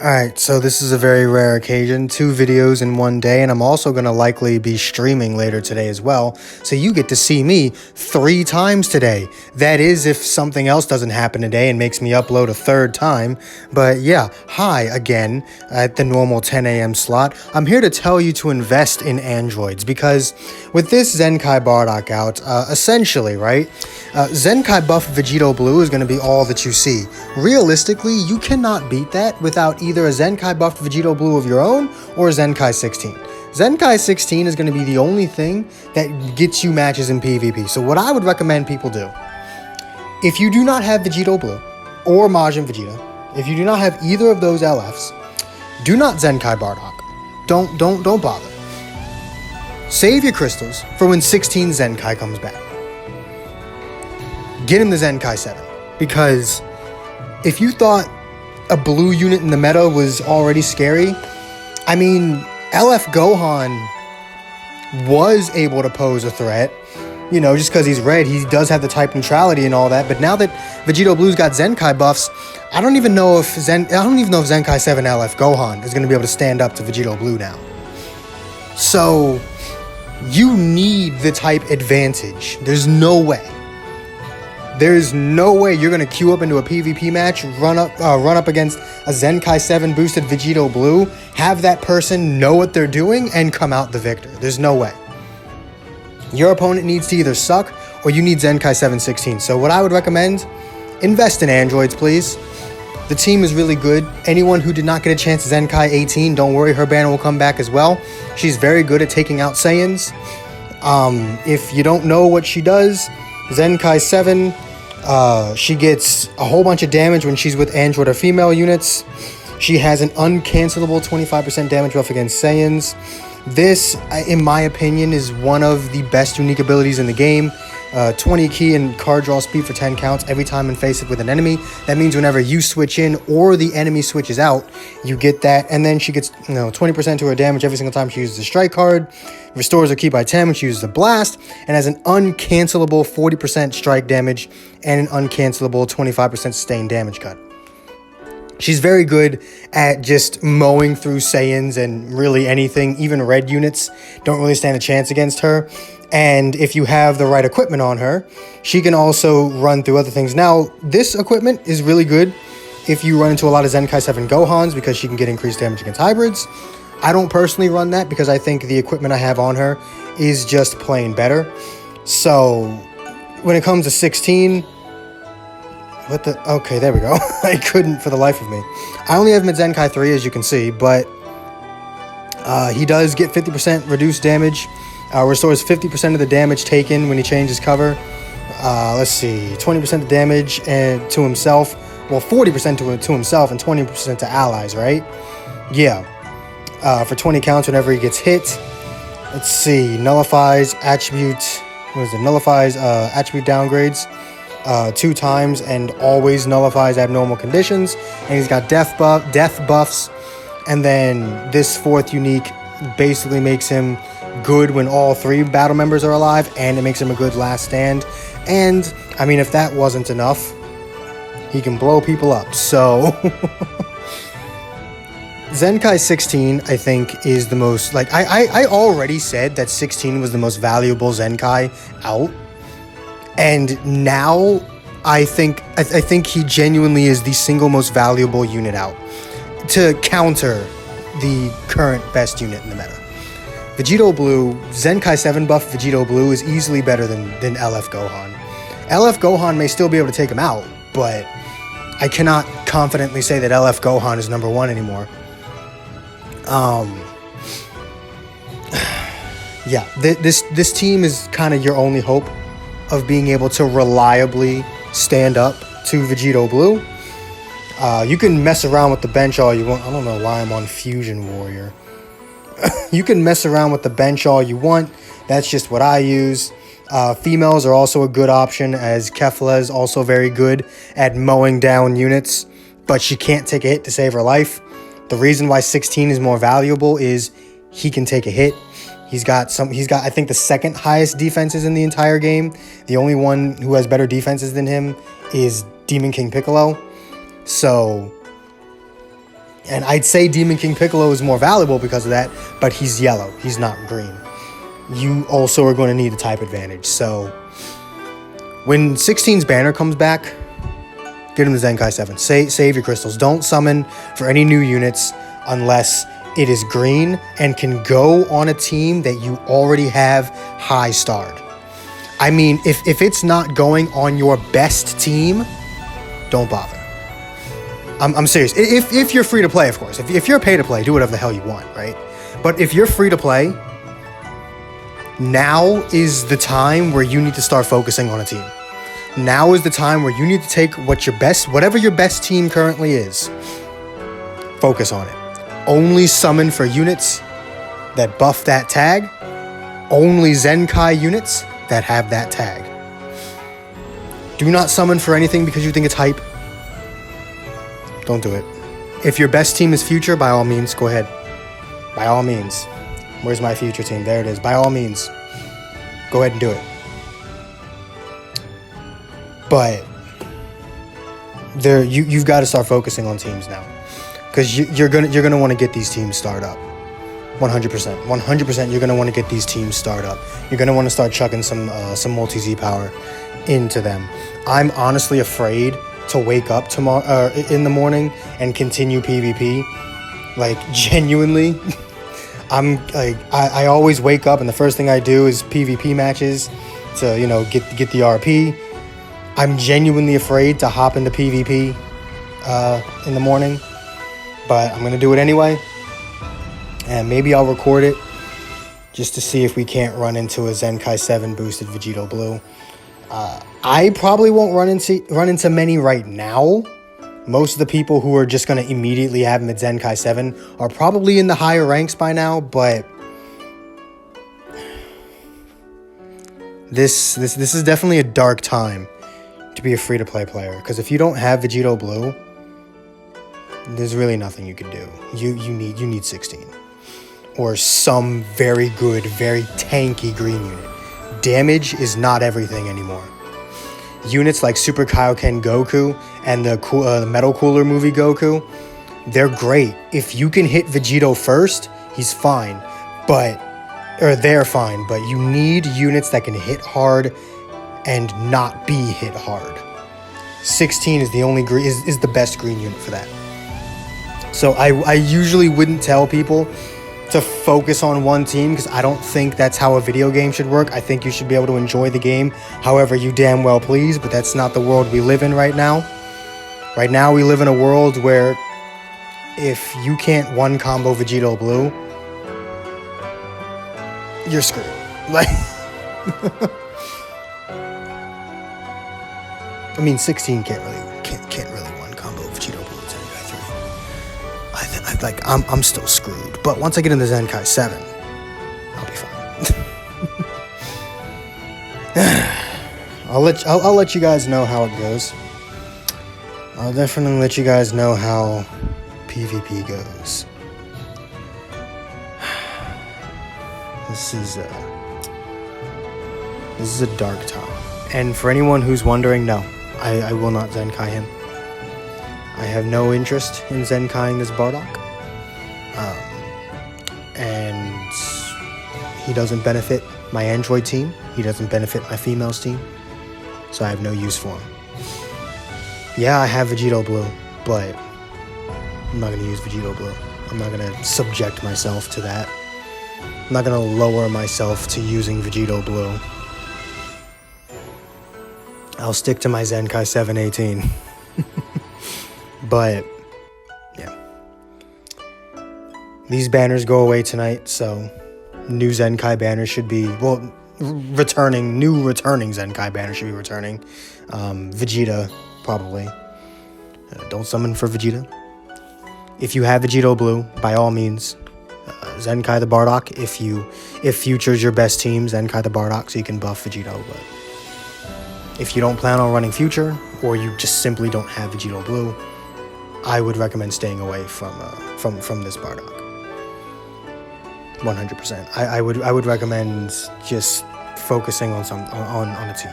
Alright, so this is a very rare occasion, 2 videos in one day, and I'm also going to likely be streaming later today as well, so you get to see me 3 times today. That is if something else doesn't happen today and makes me upload a 3rd time, but yeah, hi again at the normal 10 a.m. slot. I'm here to tell you to invest in androids, because with this Zenkai Bardock out, essentially, right, Zenkai buff Vegito Blue is going to be all that you see. Realistically, you cannot beat that without either a Zenkai buffed Vegito Blue of your own or a Zenkai 16. Zenkai 16 is going to be the only thing that gets you matches in PvP. So what I would recommend people do, if you do not have Vegito Blue or Majin Vegeta, if you do not have either of those LFs, do not Zenkai Bardock. Don't bother. Save your crystals for when 16 Zenkai comes back. Get him the Zenkai 7, because if you thought a blue unit in the meta was already scary, I mean, LF Gohan was able to pose a threat, you know, just because he's red. He does have the type neutrality and all that, but now that Vegito Blue's got Zenkai buffs, I don't even know if Zenkai 7 LF Gohan is going to be able to stand up to Vegito Blue now. So you need the type advantage. There's no way you're going to queue up into a PvP match, run up against a Zenkai 7 boosted Vegito Blue, have that person know what they're doing, and come out the victor. There's no way. Your opponent needs to either suck, or you need Zenkai 716. So what I would recommend, invest in androids, please. The team is really good. Anyone who did not get a chance to Zenkai 18, don't worry, her banner will come back as well. She's very good at taking out Saiyans. If you don't know what she does, Zenkai 7, she gets a whole bunch of damage when she's with android or female units. She has an uncancelable 25% damage buff against Saiyans. This, in my opinion, is one of the best unique abilities in the game. 20 key and card draw speed for 10 counts every time in face with an enemy. That means whenever you switch in or the enemy switches out, you get that. And then she gets 20% to her damage every single time she uses the strike card. Restores her ki by 10 when she uses the blast, and has an uncancelable 40% strike damage and an uncancelable 25% sustained damage cut. She's very good at just mowing through Saiyans and really anything. Even red units don't really stand a chance against her. And if you have the right equipment on her, she can also run through other things. Now, this equipment is really good if you run into a lot of Zenkai 7 Gohans, because she can get increased damage against hybrids. I don't personally run that because I think the equipment I have on her is just plain better. So when it comes to 16, okay, there we go. I couldn't for the life of me. I only have him at Zenkai 3, as you can see, but he does get 50% reduced damage. Restores 50% of the damage taken when he changes cover. Let's see, 20% of damage to himself. Well, 40% to himself and 20% to allies, right? Yeah. For 20 counts whenever he gets hit. Let's see, nullifies attribute. Nullifies attribute downgrades 2 times and always nullifies abnormal conditions. And he's got death buffs. And then this 4th unique basically makes him good when all 3 battle members are alive, and it makes him a good last stand. And I mean, if that wasn't enough, he can blow people up. So Zenkai 16, I think, is the most, like, I already said that 16 was the most valuable Zenkai out, and now I think he genuinely is the single most valuable unit out to counter the current best unit in the meta. Vegito Blue, Zenkai 7 buff Vegito Blue is easily better than LF Gohan. LF Gohan may still be able to take him out, but I cannot confidently say that LF Gohan is number 1 anymore. Yeah, this team is kind of your only hope of being able to reliably stand up to Vegito Blue. You can mess around with the bench all you want. I don't know why I'm on Fusion Warrior. You can mess around with the bench all you want. That's just what I use. Females are also a good option, as Kefla is also very good at mowing down units, but she can't take a hit to save her life. The reason why 16 is more valuable is he can take a hit. He's got I think the 2nd highest defenses in the entire game. The only one who has better defenses than him is Demon King Piccolo. So And I'd say Demon King Piccolo is more valuable because of that, but he's yellow. He's not green. You also are going to need a type advantage. So when 16's banner comes back, get him the Zenkai 7. Save your crystals. Don't summon for any new units unless it is green and can go on a team that you already have high starred. I mean, if it's not going on your best team, don't bother. I'm serious. If you're free to play, of course. If you're pay to play, do whatever the hell you want, right? But if you're free to play, now is the time where you need to start focusing on a team. Now is the time where you need to take whatever your best team currently is, focus on it. Only summon for units that buff that tag. Only Zenkai units that have that tag. Do not summon for anything because you think it's hype. Don't do it. If your best team is future, by all means, go ahead. By all means. Where's my future team? There it is. By all means, go ahead and do it. But you've got to start focusing on teams now, because you're gonna want to get these teams started up. 100%. You're gonna want to get these teams started up. You're gonna want to start chucking some multi-Z power into them. I'm honestly afraid to wake up tomorrow in the morning and continue PvP. Like, genuinely, I'm like, I always wake up and the first thing I do is PvP matches to, you know, get the RP. I'm genuinely afraid to hop into PvP in the morning, but I'm gonna do it anyway. And maybe I'll record it just to see if we can't run into a Zenkai 7 boosted Vegito Blue. I probably won't run into many right now. Most of the people who are just going to immediately have him at Zenkai 7 are probably in the higher ranks by now, but this is definitely a dark time to be a free-to-play player, because if you don't have Vegito Blue, there's really nothing you can do. You need 16 or some very good, very tanky green unit. Damage is not everything anymore. Units like Super Kaioken Goku and the Metal Cooler movie Goku, they're great. If you can hit Vegito first, he's fine. They're fine, but you need units that can hit hard and not be hit hard. 16 is the best green unit for that. So I usually wouldn't tell people to focus on one team, because I don't think that's how a video game should work. I think you should be able to enjoy the game however you damn well please, but that's not the world we live in right now. Right now we live in a world where if you can't one combo Vegito Blue, you're screwed. Like, I mean, 16 can't really one combo Vegito Blue at Zenkai 3. I'm still screwed. But once I get into Zenkai 7, I'll be fine. I'll let you guys know how it goes. I'll definitely let you guys know how PvP goes. This is a dark time. And for anyone who's wondering, no, I will not Zenkai him. I have no interest in Zenkaiing this Bardock. And he doesn't benefit my Android team. He doesn't benefit my females team. So I have no use for him. Yeah, I have Vegito Blue, but I'm not going to use Vegito Blue. I'm not going to subject myself to that. I'm not going to lower myself to using Vegito Blue. I'll stick to my Zenkai 718. But, yeah. These banners go away tonight, so new Zenkai banner should be, well, new returning Zenkai banner should be returning. Vegeta, probably. Don't summon for Vegeta. If you have Vegito Blue, by all means, Zenkai the Bardock. If Future's your best team, Zenkai the Bardock, so you can buff Vegito. But if you don't plan on running Future, or you just simply don't have Vegito Blue, I would recommend staying away from this Bardock. 100%. I would recommend just focusing on a team.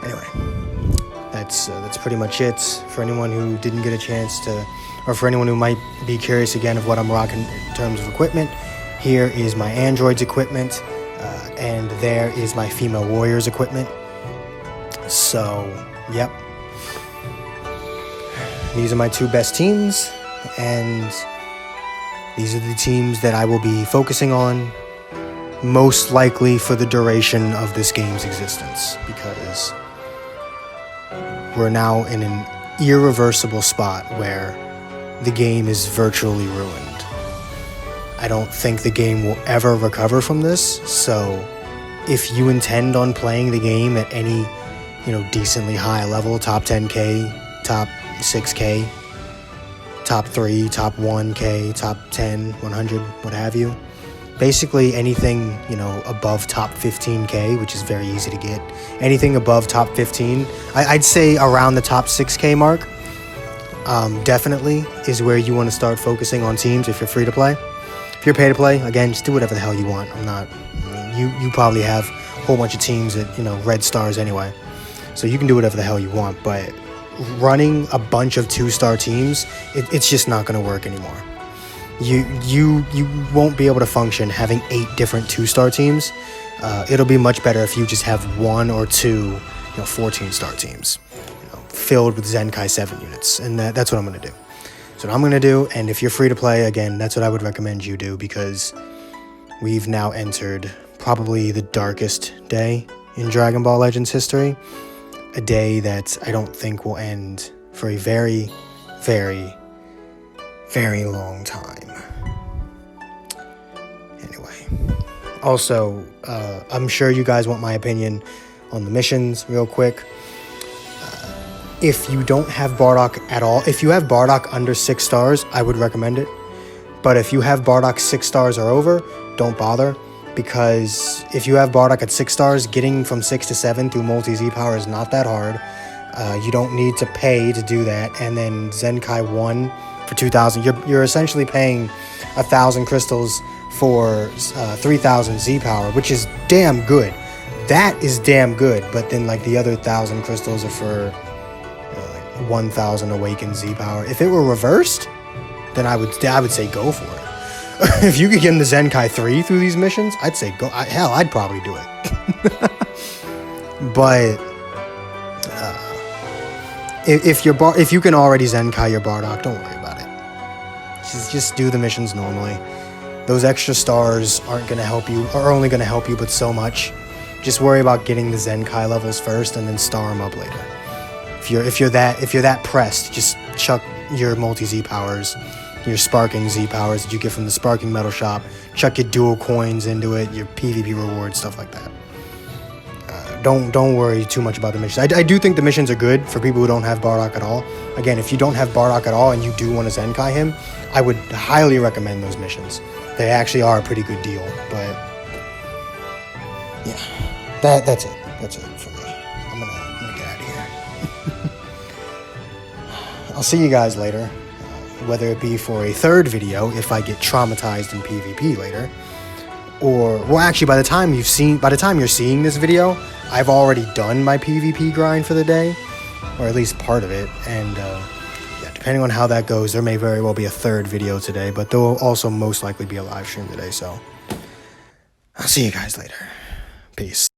Anyway, that's pretty much it. For anyone who didn't get a chance to, or for anyone who might be curious again of what I'm rocking in terms of equipment, here is my androids equipment, and there is my female warriors equipment. So, yep. These are my 2 best teams, and these are the teams that I will be focusing on most likely for the duration of this game's existence, because we're now in an irreversible spot where the game is virtually ruined. I don't think the game will ever recover from this, so if you intend on playing the game at any, decently high level, top 10K, top 6K, top 3, top 1K, top 10, 100, what have you, basically anything, above top 15K, which is very easy to get, anything above top 15, I'd say around the top 6K mark, definitely is where you want to start focusing on teams if you're free to play. If you're pay to play, again, just do whatever the hell you want. You probably have a whole bunch of teams at, red stars anyway, so you can do whatever the hell you want, but running a bunch of 2-star teams, it's just not going to work anymore. You won't be able to function having 8 different 2-star teams. It'll be much better if you just have 1 or 2, 14-star teams, filled with Zenkai 7 units, and that's what I'm going to do. That's what I'm going to do, and if you're free to play, again, that's what I would recommend you do, because we've now entered probably the darkest day in Dragon Ball Legends history, a day that I don't think will end for a very, very, very long time. Anyway, also, I'm sure you guys want my opinion on the missions real quick. If you don't have Bardock at all, if you have Bardock under 6 stars, I would recommend it. But if you have Bardock 6 stars or over, don't bother. Because if you have Bardock at 6 stars, getting from 6 to 7 through multi-Z power is not that hard. You don't need to pay to do that. And then Zenkai 1 for 2,000, you're essentially paying 1,000 crystals for 3,000 Z power, which is damn good. That is damn good. But then the other 1,000 crystals are for 1,000 awakened Z power. If it were reversed, then I would say go for it. If you could get into Zenkai 3 through these missions, I'd say go. Hell, I'd probably do it. But if you can already Zenkai your Bardock, don't worry about it. Just do the missions normally. Those extra stars aren't going to help you, are only going to help you, but so much. Just worry about getting the Zenkai levels first, and then star them up later. If you're that pressed, just chuck your multi-Z powers, your sparking Z powers that you get from the sparking metal shop, chuck your dual coins into it, your PvP rewards, stuff like that. Don't worry too much about the missions. I do think the missions are good for people who don't have Bardock at all. Again, if you don't have Bardock at all and you do want to Zenkai him, I would highly recommend those missions. They actually are a pretty good deal, but yeah, that's it. That's it for me. I'm gonna get out of here. I'll see you guys later, whether it be for a 3rd video if I get traumatized in PvP later, or well, actually, by the time you're seeing this video, I've already done my PvP grind for the day, or at least part of it, and yeah, depending on how that goes, there may very well be a 3rd video today, but there will also most likely be a live stream today, so I'll see you guys later. Peace.